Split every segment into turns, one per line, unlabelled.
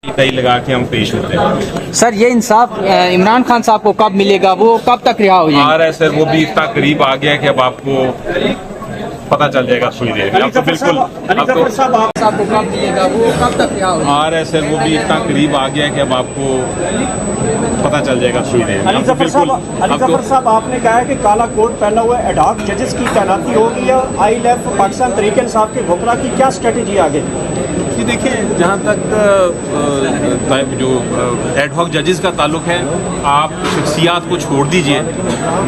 लगा के हम पेश होते हैं।
सर ये इंसाफ इमरान खान साहब को कब मिलेगा, वो कब तक रिहा हो जाएंगे?
आ रहा है सर, वो भी इतना करीब आ गया कि अब आपको पता चल जाएगा थोड़ी देर में। अब तो बिल्कुल अब तो
साहब को कब मिलेगा, वो कब तक रिहा हो जाएंगे?
आ रहा है सर, वो भी इतना करीब आ गया कि अब आपको पता चल जाएगा थोड़ी देर में।
अली जफर साहब, आपने कहा है कि काला कोट पहना हुआ एडॉक जजेस की तैनाती होगी या ILF पाकिस्तान तहरीक इंसाफ के वकला की क्या स्ट्रेटेजी आगे?
कि देखिए, जहाँ तक जो एडहॉक जजेस का ताल्लुक है, आप शख्सियात को छोड़ दीजिए।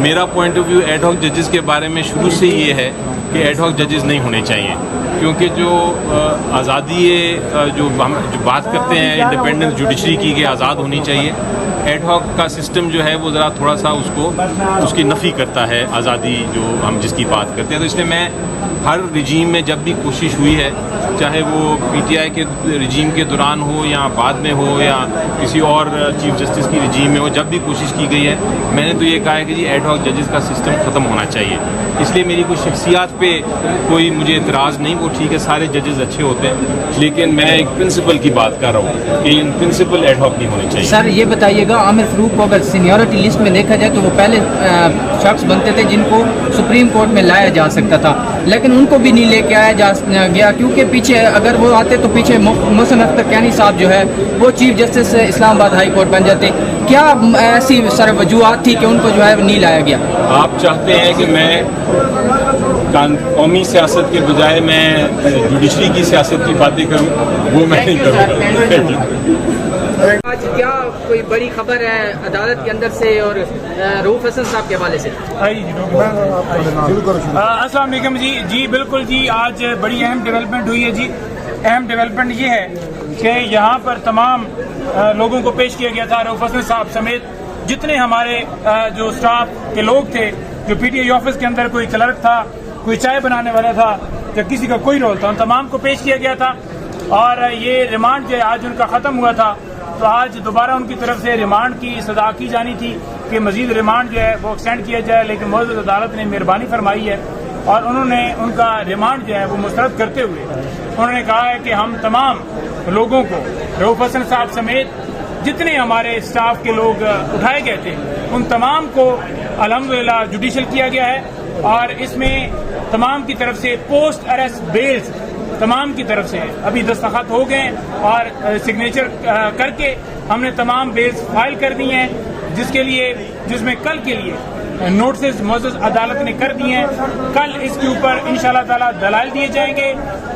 मेरा पॉइंट ऑफ व्यू एडहॉक जजेस के बारे में शुरू से ये है कि एडहॉक जजेस नहीं होने चाहिए, क्योंकि जो आज़ादी जो हम जो बात करते हैं इंडिपेंडेंस जुडिशरी की कि आज़ाद होनी चाहिए, एडहॉक का सिस्टम जो है वो ज़रा थोड़ा सा उसकी नफ़ी करता है आज़ादी जो हम जिसकी बात करते हैं। तो इसलिए मैं हर रिजीम में जब भी कोशिश हुई है, चाहे वो PTI के रिजीम के दौरान हो या बाद में हो या किसी और चीफ जस्टिस की रिजीम में हो, जब भी कोशिश की गई है, मैंने तो ये कहा है कि जी एडहॉक जजेस का सिस्टम ख़त्म होना चाहिए। इसलिए मेरी कोई शख्सियात पे कोई मुझे इतराज़ नहीं, वो ठीक है, सारे जजेस अच्छे होते हैं, लेकिन मैं एक प्रिंसिपल की बात कर रहा हूँ कि इन प्रिंसिपल एडहॉक नहीं होने चाहिए।
सर ये बताइएगा, आमिर फरूक को अगर सीनियरिटी लिस्ट में देखा जाए तो वो पहले शख्स बनते थे जिनको सुप्रीम कोर्ट में लाया जा सकता था, लेकिन उनको भी नहीं लेके आया गया, क्योंकि पीछे अगर वो आते तो पीछे मोहसिन अख्तर कैनी साहब जो है वो chief justice Islamabad high court बन जाते। क्या ऐसी सर वजूहत थी कि उनको जो है नहीं लाया गया?
आप चाहते हैं कि मैं कौमी सियासत के बजाय मैं जुडिशरी की सियासत की बातें करूं, वो मैं नहीं करूँगा।
आज क्या कोई बड़ी खबर है अदालत के अंदर से और रऊफ हसन साहब के हवाले से?
अस्सलाम वालेकुम जी बिल्कुल जी, आज बड़ी अहम डेवलपमेंट हुई है जी। अहम डेवलपमेंट ये है कि यहाँ पर तमाम लोगों को पेश किया गया था, रऊफ हसन साहब समेत जितने हमारे जो स्टाफ के लोग थे, जो PTI ऑफिस के अंदर कोई क्लर्क था, कोई चाय बनाने वाला था या किसी का कोई रोल था, उन तमाम को पेश किया गया था। और ये रिमांड जो है आज उनका ख़त्म हुआ था, तो आज दोबारा उनकी तरफ से रिमांड की सदा की जानी थी कि मजीद रिमांड जो है वो एक्सटेंड किया जाए, लेकिन मौजूद अदालत ने मेहरबानी फरमाई है और उन्होंने उनका रिमांड जो है वो मुस्तरद करते हुए उन्होंने कहा है कि हम तमाम लोगों को, रऊफ हसन साहब समेत जितने हमारे स्टाफ के लोग उठाए गए थे, उन तमाम को अल्हम्दुलिल्लाह जुडिशल किया गया है और इसमें तमाम की तरफ से पोस्ट अरेस्ट बेल्स तमाम की तरफ से अभी दस्तखत हो गए और सिग्नेचर करके हमने तमाम बेल्स फाइल कर दी हैं, जिसमें कल के लिए नोटिस मौजूद अदालत ने कर दिए हैं। कल इसके ऊपर इंशाल्लाह ताला दलाइल दिए जाएंगे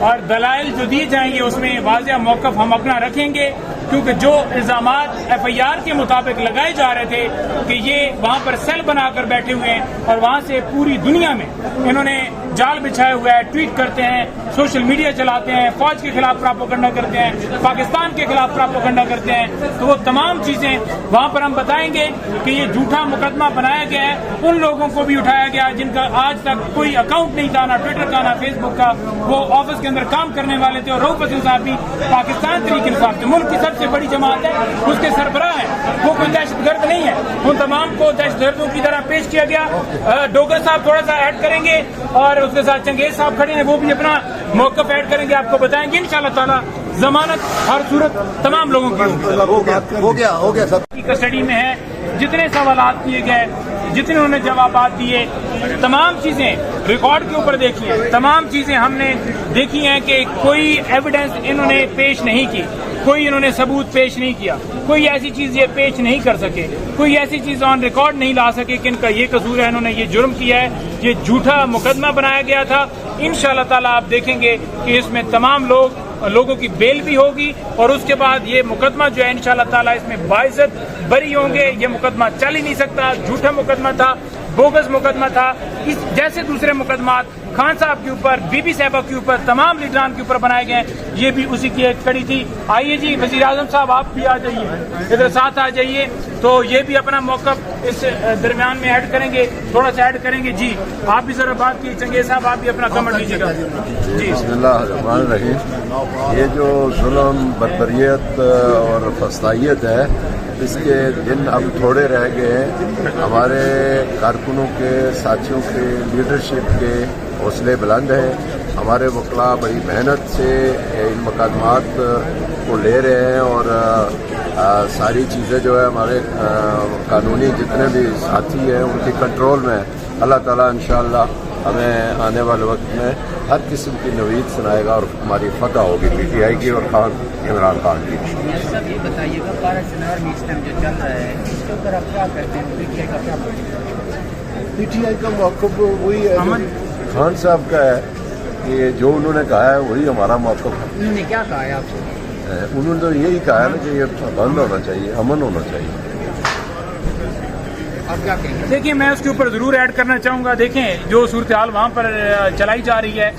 और दलाइल जो दिए जाएंगे उसमें वाज़ेह मौक़िफ़ हम अपना रखेंगे, क्योंकि जो इल्ज़ामात FIR के मुताबिक लगाए जा रहे थे कि ये वहाँ पर सेल बनाकर बैठे हुए हैं और वहाँ से पूरी दुनिया में इन्होंने जाल बिछाया हुआ है, ट्वीट करते हैं, सोशल मीडिया चलाते हैं, फौज के खिलाफ प्रोपेगेंडा करते हैं, पाकिस्तान के खिलाफ प्रोपेगेंडा करते हैं, तो वो तमाम चीजें वहाँ पर हम बताएंगे कि ये झूठा मुकदमा बनाया गया है। उन लोगों को भी उठाया गया जिनका आज तक कोई अकाउंट नहीं था, ना ट्विटर का ना फेसबुक का, वो ऑफिस के अंदर काम करने वाले थे। और रऊफ हसन साहब भी पाकिस्तान तहरीक इंसाफ के मुल्क की सबसे बड़ी जमात है, उसके सरबराह है, वो कोई दहशतगर्द नहीं है। उन तमाम को दहशतगर्दों की तरह पेश किया गया। डोगर साहब थोड़ा सा ऐड करेंगे और उसके साथ चंगेज साहब खड़े हैं, वो भी अपना मौक़िफ़ ऐड करेंगे, आपको बताएंगे इंशाल्लाह ताला। जमानत हर सूरत तमाम लोगों की
हो गया सब
की कस्टडी में है। जितने सवालात किए गए, जितने उन्होंने जवाबात दिए, तमाम चीजें रिकॉर्ड के ऊपर देखी हैं, तमाम चीजें हमने देखी हैं कि कोई एविडेंस इन्होंने पेश नहीं की, कोई इन्होंने सबूत पेश नहीं किया, कोई ऐसी चीज ये पेश नहीं कर सके, कोई ऐसी चीज ऑन रिकॉर्ड नहीं ला सके कि इनका ये कसूर है, इन्होंने ये जुर्म किया है, ये झूठा मुकदमा बनाया गया था। इंशाल्लाह ताला आप देखेंगे कि इसमें तमाम लोगों की बेल भी होगी और उसके बाद ये मुकदमा जो है इंशाल्लाह ताला इसमें बाइज्जत बरी होंगे। ये मुकदमा चल ही नहीं सकता, झूठा मुकदमा था, बोगस मुकदमा था। इस जैसे दूसरे मुकदमात खान साहब के ऊपर, बीबी साहबा के ऊपर, तमाम लीडरान के ऊपर बनाए गए, ये भी उसी की एक कड़ी थी। आइए जी वज़ीर आज़म साहब आप भी आ जाइए, इधर साथ आ जाइए, तो ये भी अपना मौक़िफ़ इस दरमियान में ऐड करेंगे, थोड़ा सा ऐड करेंगे। जी आप भी जरा बात की, चंगेज साहब आप भी अपना कमेंट दीजिएगा जी।
बिस्मिल्लाहिर्रहमानिर्रहीम। ये जो जुल्म, बदबरियत और फस्तायत है, इसके दिन अब थोड़े रह गए हैं। हमारे कारकुनों के, साथियों के, लीडरशिप के हौसले बुलंद हैं। हमारे वकला बड़ी मेहनत से इन मुकदमात को ले रहे हैं और ساری چیزیں جو ہے ہمارے قانونی جتنے بھی ساتھی ہیں ان کی کنٹرول میں ہے. اللہ تعالیٰ انشاءاللہ ہمیں آنے والے وقت میں ہر قسم کی نوید سنائے گا اور ہماری فتح ہوگی پی ٹی آئی کی اور عمران خان کی.
سر یہ بتائیے گا پارا چنار میں اس ٹائم جو چل رہا ہے اس کے اوپر آپ کیا کہتے ہیں؟ پی ٹی آئی کا کیا
پی ٹی آئی کا موقف وہی ہے جو خان صاحب کا ہے کہ جو انہوں نے کہا ہے وہی ہمارا موقف ہے.
انہوں نے کیا کہا ہے آپ سے؟
انہوں نے تو یہی کہا ہے نا کہ یہ بند ہونا چاہیے, امن ہونا چاہیے.
آپ کیا کہیں گے؟
دیکھیں میں اس کے اوپر ضرور ایڈ کرنا چاہوں گا. دیکھیں جو صورتحال وہاں پر چلائی جا رہی ہے,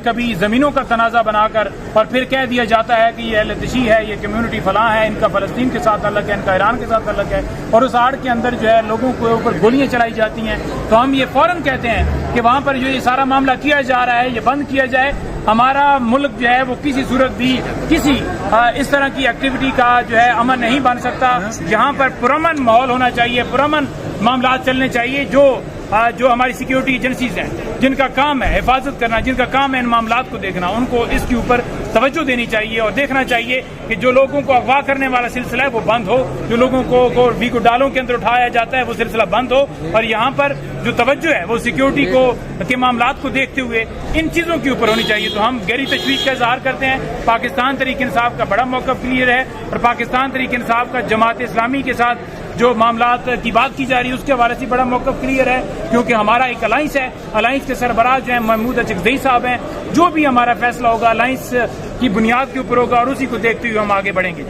کبھی زمینوں کا تنازع بنا کر اور پھر کہہ دیا جاتا ہے کہ یہ اہل تشیع ہے, یہ کمیونٹی فلاں ہے, ان کا فلسطین کے ساتھ تعلق ہے, ان کا ایران کے ساتھ تعلق ہے, اور اس آڑ کے اندر جو ہے لوگوں کے اوپر گولیاں چلائی جاتی ہیں. تو ہم یہ فوراً کہتے ہیں کہ وہاں پر جو یہ سارا معاملہ کیا جا رہا ہے یہ بند کیا جائے. ہمارا ملک جو ہے وہ کسی صورت بھی کسی اس طرح کی ایکٹیویٹی کا جو ہے امن نہیں بن سکتا. یہاں پر پرامن ماحول ہونا چاہیے, پرامن معاملات چلنے چاہیے. جو ہماری سیکیورٹی ایجنسیز ہیں جن کا کام ہے حفاظت کرنا, جن کا کام ہے ان معاملات کو دیکھنا, ان کو اس کے اوپر توجہ دینی چاہیے اور دیکھنا چاہیے کہ جو لوگوں کو اغوا کرنے والا سلسلہ ہے وہ بند ہو, جو لوگوں کو ویکو ڈالوں کے اندر اٹھایا جاتا ہے وہ سلسلہ بند ہو, اور یہاں پر جو توجہ ہے وہ سیکیورٹی کے معاملات کو دیکھتے ہوئے ان چیزوں کے اوپر ہونی چاہیے. تو ہم گہری تشویش کا اظہار کرتے ہیں. پاکستان تحریک انصاف کا بڑا موقف کلیئر ہے, اور پاکستان تحریک انصاف کا جماعت اسلامی کے ساتھ جو معاملات کی بات کی جا رہی ہے اس کے حوالے سے بڑا موقف کلیئر ہے, کیونکہ ہمارا ایک الائنس ہے. الائنس کے سربراہ جو ہیں محمود اچکزئی صاحب ہیں. جو بھی ہمارا فیصلہ ہوگا الائنس کی بنیاد کے اوپر ہوگا اور اسی کو دیکھتے ہوئے ہم آگے بڑھیں گے.